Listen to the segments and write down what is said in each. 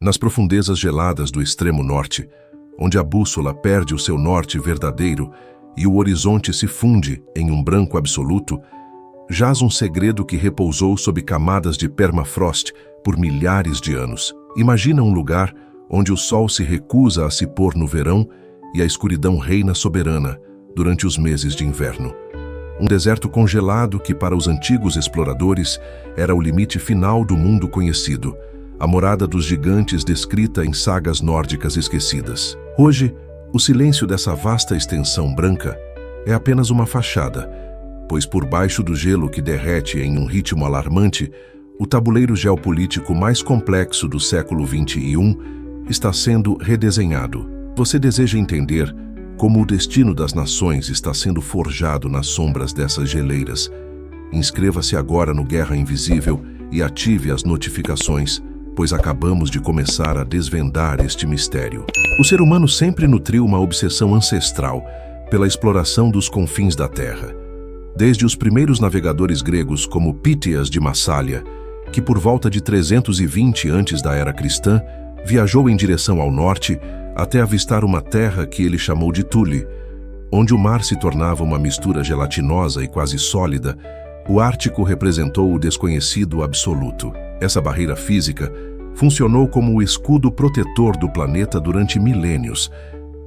Nas profundezas geladas do extremo norte, onde a bússola perde o seu norte verdadeiro e o horizonte se funde em um branco absoluto, jaz um segredo que repousou sob camadas de permafrost por milhares de anos. Imagina um lugar onde o sol se recusa a se pôr no verão e a escuridão reina soberana durante os meses de inverno. Um deserto congelado que, para os antigos exploradores, era o limite final do mundo conhecido, a morada dos gigantes descrita em sagas nórdicas esquecidas. Hoje, o silêncio dessa vasta extensão branca é apenas uma fachada, pois por baixo do gelo que derrete em um ritmo alarmante, o tabuleiro geopolítico mais complexo do século XXI está sendo redesenhado. Você deseja entender como o destino das nações está sendo forjado nas sombras dessas geleiras? Inscreva-se agora no Guerra Invisível e ative as notificações, pois acabamos de começar a desvendar este mistério. O ser humano sempre nutriu uma obsessão ancestral pela exploração dos confins da Terra. Desde os primeiros navegadores gregos como Pítias de Massália, que por volta de 320 antes da era cristã, viajou em direção ao norte até avistar uma terra que ele chamou de Thule, onde o mar se tornava uma mistura gelatinosa e quase sólida. O Ártico representou o desconhecido absoluto. Essa barreira física funcionou como o escudo protetor do planeta durante milênios,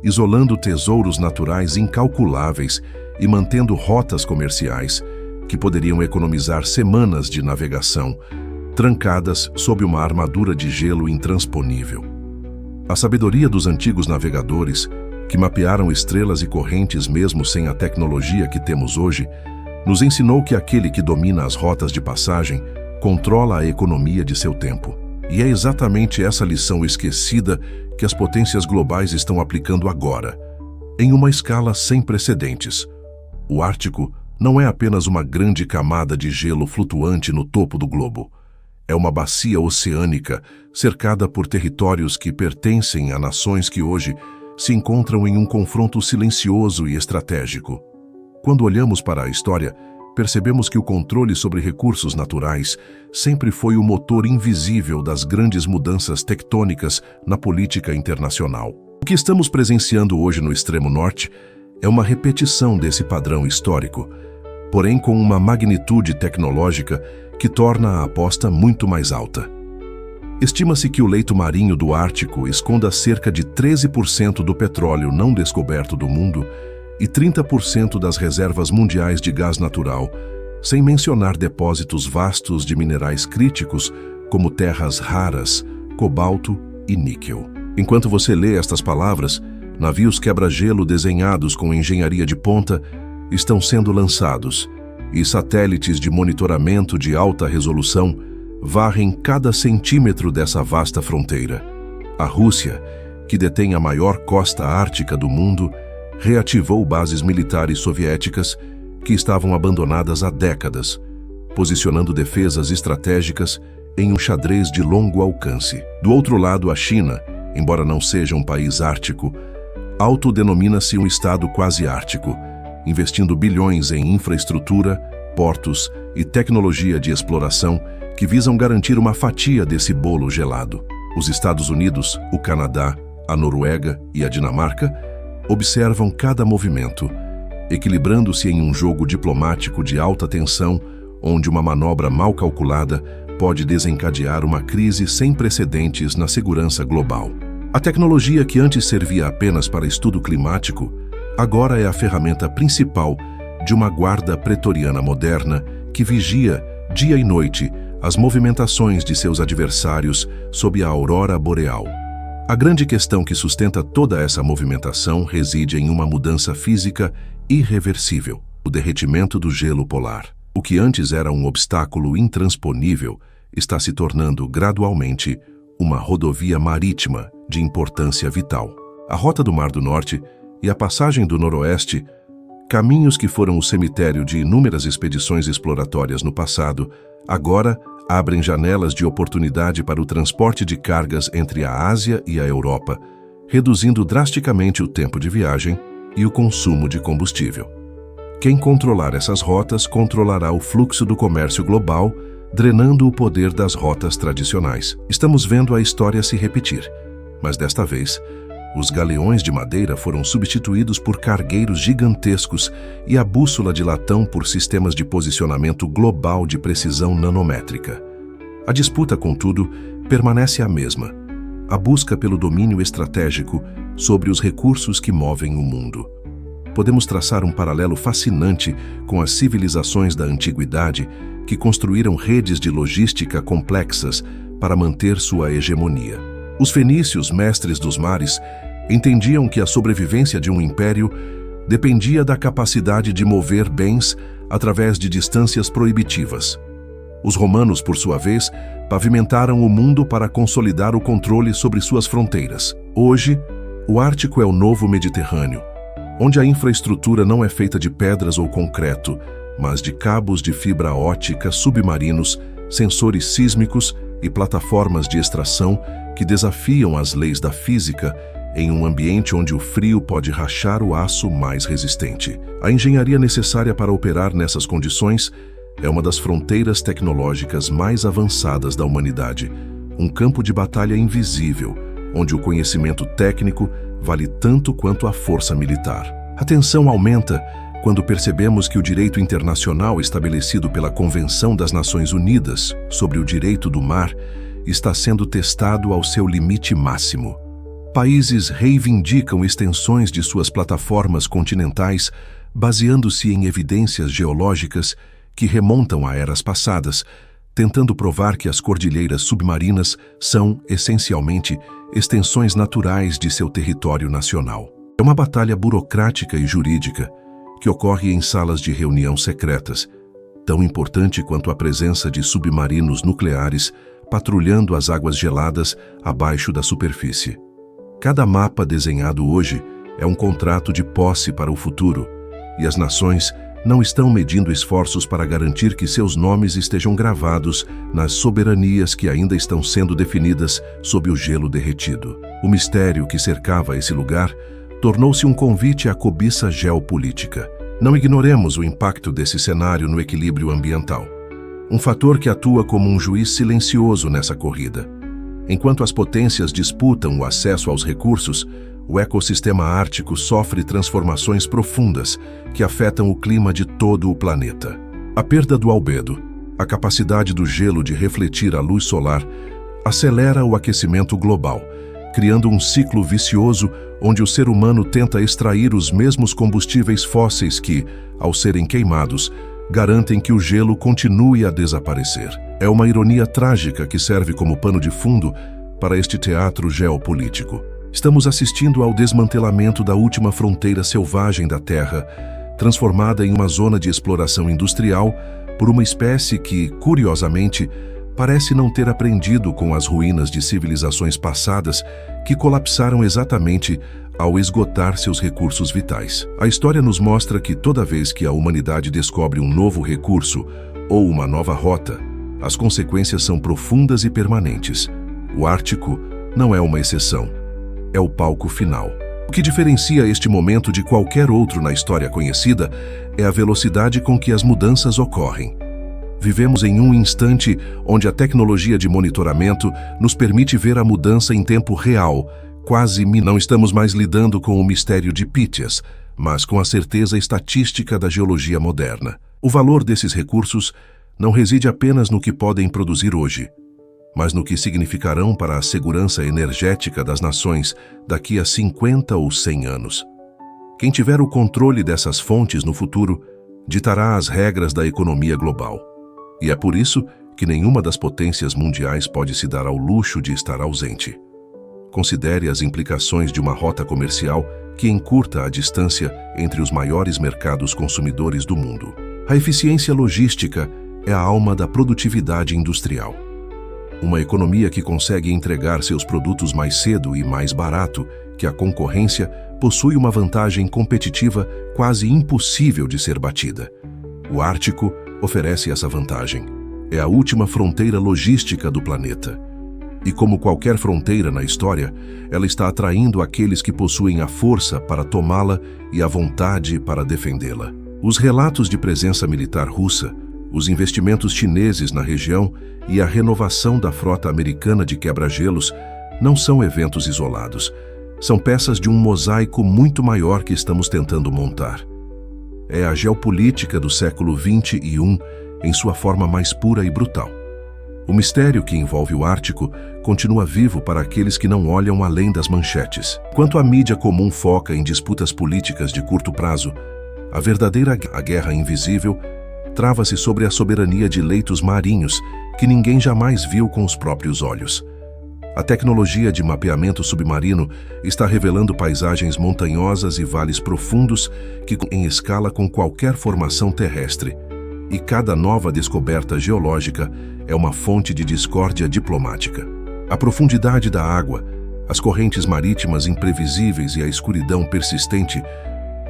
isolando tesouros naturais incalculáveis e mantendo rotas comerciais que poderiam economizar semanas de navegação, trancadas sob uma armadura de gelo intransponível. A sabedoria dos antigos navegadores, que mapearam estrelas e correntes mesmo sem a tecnologia que temos hoje, nos ensinou que aquele que domina as rotas de passagem controla a economia de seu tempo. E é exatamente essa lição esquecida que as potências globais estão aplicando agora, em uma escala sem precedentes. O Ártico não é apenas uma grande camada de gelo flutuante no topo do globo. É uma bacia oceânica cercada por territórios que pertencem a nações que hoje se encontram em um confronto silencioso e estratégico. Quando olhamos para a história, percebemos que o controle sobre recursos naturais sempre foi o motor invisível das grandes mudanças tectônicas na política internacional. O que estamos presenciando hoje no extremo norte é uma repetição desse padrão histórico, porém com uma magnitude tecnológica que torna a aposta muito mais alta. Estima-se que o leito marinho do Ártico esconda cerca de 13% do petróleo não descoberto do mundo e 30% das reservas mundiais de gás natural, sem mencionar depósitos vastos de minerais críticos como terras raras, cobalto e níquel. Enquanto você lê estas palavras, navios quebra-gelo desenhados com engenharia de ponta estão sendo lançados e satélites de monitoramento de alta resolução varrem cada centímetro dessa vasta fronteira. A Rússia, que detém a maior costa ártica do mundo, reativou bases militares soviéticas que estavam abandonadas há décadas, posicionando defesas estratégicas em um xadrez de longo alcance. Do outro lado, a China, embora não seja um país ártico, autodenomina-se um estado quase ártico, investindo bilhões em infraestrutura, portos e tecnologia de exploração que visam garantir uma fatia desse bolo gelado. Os Estados Unidos, o Canadá, a Noruega e a Dinamarca observam cada movimento, equilibrando-se em um jogo diplomático de alta tensão, onde uma manobra mal calculada pode desencadear uma crise sem precedentes na segurança global. A tecnologia que antes servia apenas para estudo climático, agora é a ferramenta principal de uma guarda pretoriana moderna que vigia, dia e noite, as movimentações de seus adversários sob a aurora boreal. A grande questão que sustenta toda essa movimentação reside em uma mudança física irreversível: o derretimento do gelo polar. O que antes era um obstáculo intransponível está se tornando gradualmente uma rodovia marítima de importância vital. A rota do Mar do Norte e a passagem do Noroeste, caminhos que foram o cemitério de inúmeras expedições exploratórias no passado, agora abrem janelas de oportunidade para o transporte de cargas entre a Ásia e a Europa, reduzindo drasticamente o tempo de viagem e o consumo de combustível. Quem controlar essas rotas controlará o fluxo do comércio global, drenando o poder das rotas tradicionais. Estamos vendo a história se repetir, mas desta vez, os galeões de madeira foram substituídos por cargueiros gigantescos e a bússola de latão por sistemas de posicionamento global de precisão nanométrica. A disputa, contudo, permanece a mesma: a busca pelo domínio estratégico sobre os recursos que movem o mundo. Podemos traçar um paralelo fascinante com as civilizações da antiguidade que construíram redes de logística complexas para manter sua hegemonia. Os fenícios, mestres dos mares, entendiam que a sobrevivência de um império dependia da capacidade de mover bens através de distâncias proibitivas. Os romanos, por sua vez, pavimentaram o mundo para consolidar o controle sobre suas fronteiras. Hoje, o Ártico é o novo Mediterrâneo, onde a infraestrutura não é feita de pedras ou concreto, mas de cabos de fibra ótica submarinos, sensores sísmicos e plataformas de extração que desafiam as leis da física em um ambiente onde o frio pode rachar o aço mais resistente. A engenharia necessária para operar nessas condições é uma das fronteiras tecnológicas mais avançadas da humanidade, um campo de batalha invisível, onde o conhecimento técnico vale tanto quanto a força militar. A tensão aumenta quando percebemos que o direito internacional estabelecido pela Convenção das Nações Unidas sobre o Direito do Mar está sendo testado ao seu limite máximo. Países reivindicam extensões de suas plataformas continentais baseando-se em evidências geológicas que remontam a eras passadas, tentando provar que as cordilheiras submarinas são, essencialmente, extensões naturais de seu território nacional. É uma batalha burocrática e jurídica que ocorre em salas de reunião secretas, tão importante quanto a presença de submarinos nucleares patrulhando as águas geladas abaixo da superfície. Cada mapa desenhado hoje é um contrato de posse para o futuro, e as nações não estão medindo esforços para garantir que seus nomes estejam gravados nas soberanias que ainda estão sendo definidas sob o gelo derretido. O mistério que cercava esse lugar tornou-se um convite à cobiça geopolítica. Não ignoremos o impacto desse cenário no equilíbrio ambiental, um fator que atua como um juiz silencioso nessa corrida. Enquanto as potências disputam o acesso aos recursos, o ecossistema ártico sofre transformações profundas que afetam o clima de todo o planeta. A perda do albedo, a capacidade do gelo de refletir a luz solar, acelera o aquecimento global, criando um ciclo vicioso onde o ser humano tenta extrair os mesmos combustíveis fósseis que, ao serem queimados, garantem que o gelo continue a desaparecer. É uma ironia trágica que serve como pano de fundo para este teatro geopolítico. Estamos assistindo ao desmantelamento da última fronteira selvagem da Terra, transformada em uma zona de exploração industrial por uma espécie que, curiosamente, parece não ter aprendido com as ruínas de civilizações passadas que colapsaram exatamente ao esgotar seus recursos vitais. A história nos mostra que toda vez que a humanidade descobre um novo recurso ou uma nova rota, as consequências são profundas e permanentes. O Ártico não é uma exceção. É o palco final. O que diferencia este momento de qualquer outro na história conhecida é a velocidade com que as mudanças ocorrem. Vivemos em um instante onde a tecnologia de monitoramento nos permite ver a mudança em tempo real. Não estamos mais lidando com o mistério de Pythias, mas com a certeza estatística da geologia moderna. O valor desses recursos não reside apenas no que podem produzir hoje, mas no que significarão para a segurança energética das nações daqui a 50 ou 100 anos. Quem tiver o controle dessas fontes no futuro ditará as regras da economia global. E é por isso que nenhuma das potências mundiais pode se dar ao luxo de estar ausente. Considere as implicações de uma rota comercial que encurta a distância entre os maiores mercados consumidores do mundo. A eficiência logística é a alma da produtividade industrial. Uma economia que consegue entregar seus produtos mais cedo e mais barato que a concorrência possui uma vantagem competitiva quase impossível de ser batida. O Ártico oferece essa vantagem. É a última fronteira logística do planeta. E como qualquer fronteira na história, ela está atraindo aqueles que possuem a força para tomá-la e a vontade para defendê-la. Os relatos de presença militar russa, os investimentos chineses na região e a renovação da frota americana de quebra-gelos não são eventos isolados. São peças de um mosaico muito maior que estamos tentando montar. É a geopolítica do século XXI em sua forma mais pura e brutal. O mistério que envolve o Ártico continua vivo para aqueles que não olham além das manchetes. Enquanto a mídia comum foca em disputas políticas de curto prazo, a verdadeira guerra invisível trava-se sobre a soberania de leitos marinhos que ninguém jamais viu com os próprios olhos. A tecnologia de mapeamento submarino está revelando paisagens montanhosas e vales profundos que em escala com qualquer formação terrestre. E cada nova descoberta geológica é uma fonte de discórdia diplomática. A profundidade da água, as correntes marítimas imprevisíveis e a escuridão persistente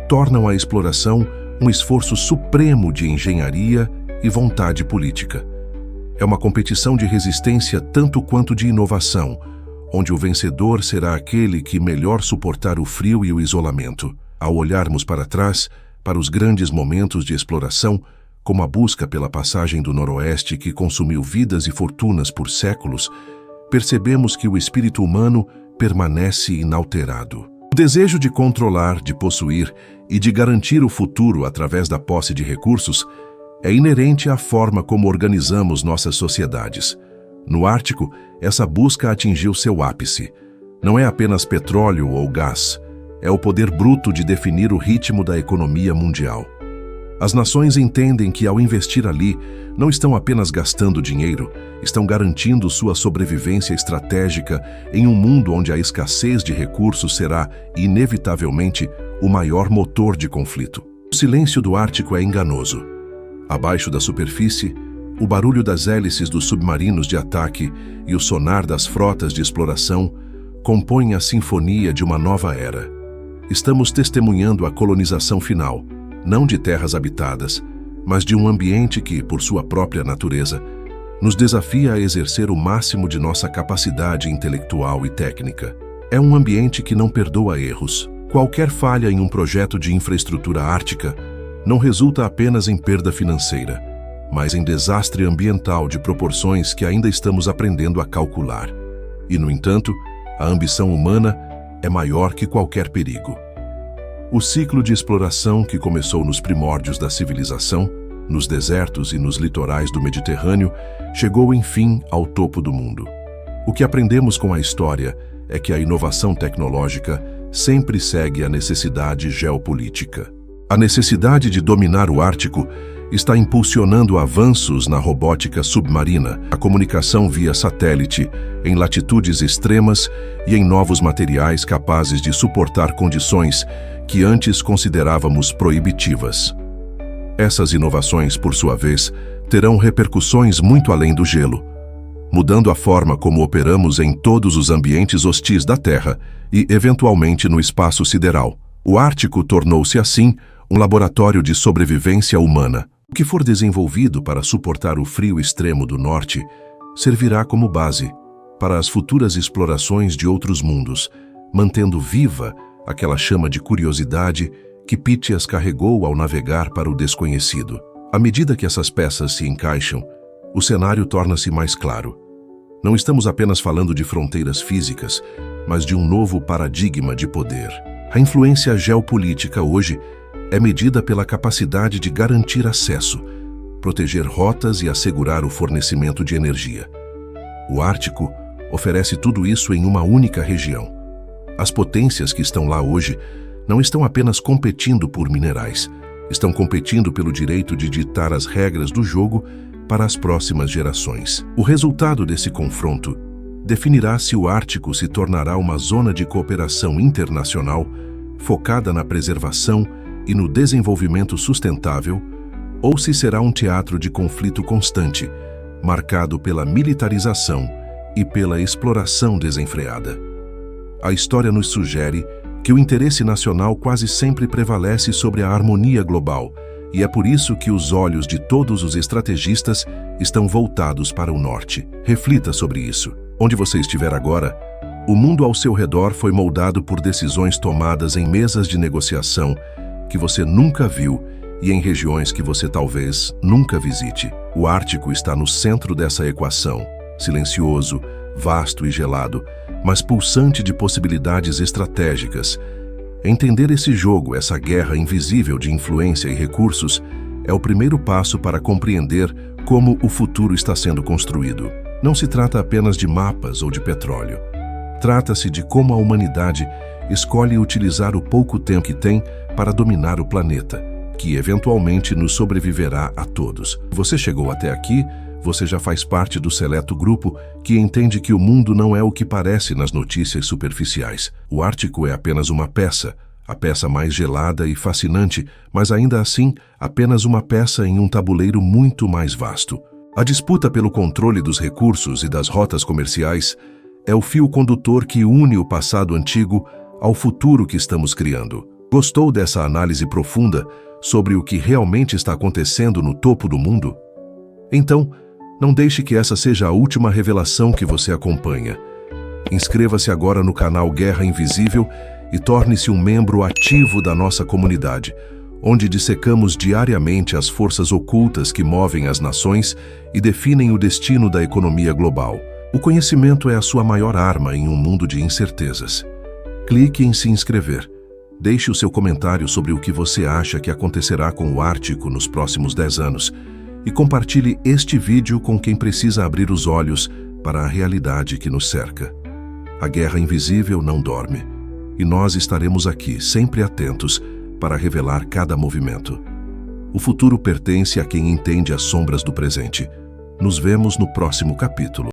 tornam a exploração um esforço supremo de engenharia e vontade política. É uma competição de resistência tanto quanto de inovação, onde o vencedor será aquele que melhor suportar o frio e o isolamento. Ao olharmos para trás, para os grandes momentos de exploração, como a busca pela passagem do Noroeste que consumiu vidas e fortunas por séculos, percebemos que o espírito humano permanece inalterado. O desejo de controlar, de possuir e de garantir o futuro através da posse de recursos é inerente à forma como organizamos nossas sociedades. No Ártico, essa busca atingiu seu ápice. Não é apenas petróleo ou gás, é o poder bruto de definir o ritmo da economia mundial. As nações entendem que, ao investir ali, não estão apenas gastando dinheiro, estão garantindo sua sobrevivência estratégica em um mundo onde a escassez de recursos será, inevitavelmente, o maior motor de conflito. O silêncio do Ártico é enganoso. Abaixo da superfície, o barulho das hélices dos submarinos de ataque e o sonar das frotas de exploração compõem a sinfonia de uma nova era. Estamos testemunhando a colonização final, não de terras habitadas, mas de um ambiente que, por sua própria natureza, nos desafia a exercer o máximo de nossa capacidade intelectual e técnica. É um ambiente que não perdoa erros. Qualquer falha em um projeto de infraestrutura ártica não resulta apenas em perda financeira, mas em desastre ambiental de proporções que ainda estamos aprendendo a calcular. E, no entanto, a ambição humana é maior que qualquer perigo. O ciclo de exploração que começou nos primórdios da civilização, nos desertos e nos litorais do Mediterrâneo, chegou enfim ao topo do mundo. O que aprendemos com a história é que a inovação tecnológica sempre segue a necessidade geopolítica. A necessidade de dominar o Ártico está impulsionando avanços na robótica submarina, a comunicação via satélite, em latitudes extremas e em novos materiais capazes de suportar condições que antes considerávamos proibitivas. Essas inovações, por sua vez, terão repercussões muito além do gelo, mudando a forma como operamos em todos os ambientes hostis da Terra e, eventualmente, no espaço sideral. O Ártico tornou-se, assim, um laboratório de sobrevivência humana. O que for desenvolvido para suportar o frio extremo do norte servirá como base para as futuras explorações de outros mundos, mantendo viva aquela chama de curiosidade que Pythias carregou ao navegar para o desconhecido. À medida que essas peças se encaixam, o cenário torna-se mais claro. Não estamos apenas falando de fronteiras físicas, mas de um novo paradigma de poder. A influência geopolítica hoje é medida pela capacidade de garantir acesso, proteger rotas e assegurar o fornecimento de energia. O Ártico oferece tudo isso em uma única região. As potências que estão lá hoje não estão apenas competindo por minerais, estão competindo pelo direito de ditar as regras do jogo para as próximas gerações. O resultado desse confronto definirá se o Ártico se tornará uma zona de cooperação internacional focada na preservação e no desenvolvimento sustentável, ou se será um teatro de conflito constante, marcado pela militarização e pela exploração desenfreada. A história nos sugere que o interesse nacional quase sempre prevalece sobre a harmonia global, e é por isso que os olhos de todos os estrategistas estão voltados para o norte. Reflita sobre isso. Onde você estiver agora, o mundo ao seu redor foi moldado por decisões tomadas em mesas de negociação que você nunca viu e em regiões que você talvez nunca visite. O Ártico está no centro dessa equação, silencioso, vasto e gelado, mas pulsante de possibilidades estratégicas. Entender esse jogo, essa guerra invisível de influência e recursos, é o primeiro passo para compreender como o futuro está sendo construído. Não se trata apenas de mapas ou de petróleo. Trata-se de como a humanidade escolhe utilizar o pouco tempo que tem para dominar o planeta, que eventualmente nos sobreviverá a todos. Você chegou até aqui, você já faz parte do seleto grupo que entende que o mundo não é o que parece nas notícias superficiais. O Ártico é apenas uma peça, a peça mais gelada e fascinante, mas ainda assim apenas uma peça em um tabuleiro muito mais vasto. A disputa pelo controle dos recursos e das rotas comerciais é o fio condutor que une o passado antigo ao futuro que estamos criando. Gostou dessa análise profunda sobre o que realmente está acontecendo no topo do mundo? Então, não deixe que essa seja a última revelação que você acompanha. Inscreva-se agora no canal Guerra Invisível e torne-se um membro ativo da nossa comunidade, onde dissecamos diariamente as forças ocultas que movem as nações e definem o destino da economia global. O conhecimento é a sua maior arma em um mundo de incertezas. Clique em se inscrever. Deixe o seu comentário sobre o que você acha que acontecerá com o Ártico nos próximos 10 anos e compartilhe este vídeo com quem precisa abrir os olhos para a realidade que nos cerca. A guerra invisível não dorme, e nós estaremos aqui, sempre atentos, para revelar cada movimento. O futuro pertence a quem entende as sombras do presente. Nos vemos no próximo capítulo.